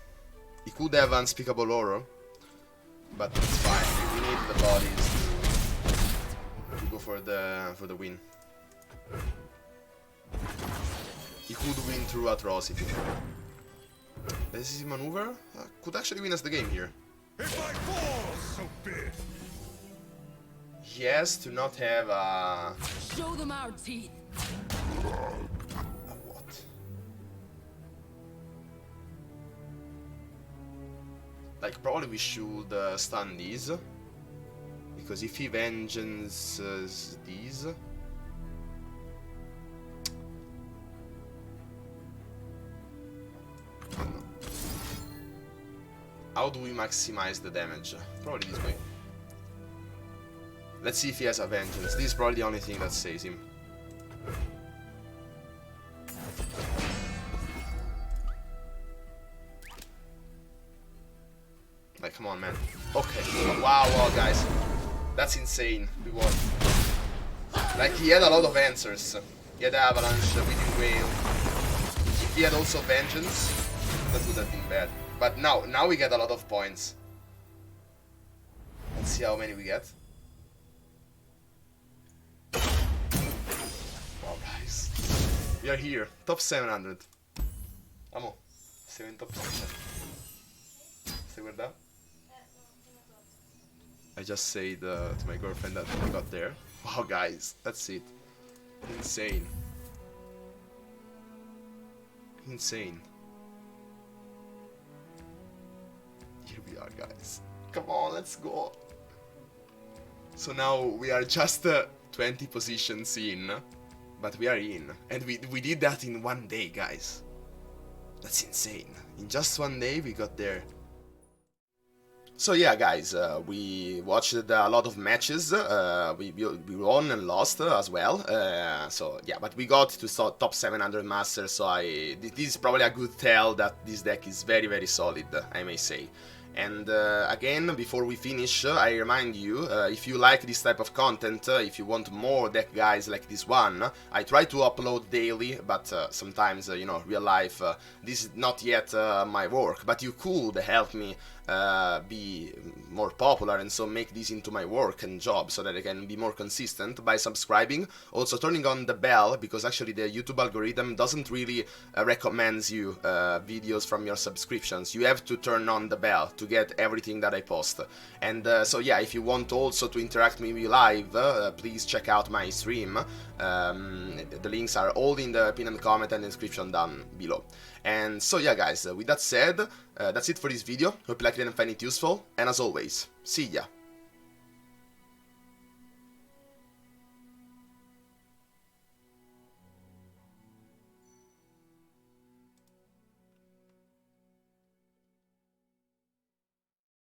S1: He could have Unspeakable Horror, but it's fine. We need the bodies to go for the win. He could win through Atrocity. Decisive Maneuver could actually win us the game here.
S4: If I fall, so be it.
S1: Yes, to not have a...
S5: Show them our teeth.
S1: a what? Like, probably we should stun these. Because if he vengeances these... How do we maximize the damage? Probably this way. Let's see if he has a vengeance. This is probably the only thing that saves him. Like, come on, man. Okay. Wow, wow, guys. That's insane. We won. Like, he had a lot of answers. He had Avalanche, Weaving Whale. If he had also Vengeance, that would have been bad. But now we get a lot of points. Let's see how many we get. Wow, guys. We are here. Top 700. Amo. Siamo in top 700. Stai guardando? I just said to my girlfriend that I got there. Wow, guys, that's it. Insane. Insane. Here we are, guys. Come on, let's go. So now we are just 20 positions in, but we are in. And we did that in 1 day, guys. That's insane. In just 1 day we got there. So yeah, guys, we watched a lot of matches, we won and lost as well, so yeah, but we got to top 700 Master, so this is probably a good tell that this deck is very, very solid, I may say. And again, before we finish, I remind you, if you like this type of content, if you want more deck guides like this one, I try to upload daily, but sometimes, you know, real life, this is not yet my work, but you could help me be more popular and so make this into my work and job so that I can be more consistent by subscribing, also turning on the bell, because actually the YouTube algorithm doesn't really recommend you videos from your subscriptions. You have to turn on the bell to get everything that I post. And so yeah, if you want also to interact with me live, please check out my stream. The links are all in the pinned comment and description down below. And so yeah, guys, with that said, that's it for this video. Hope you liked it and find it useful, and as always, see ya!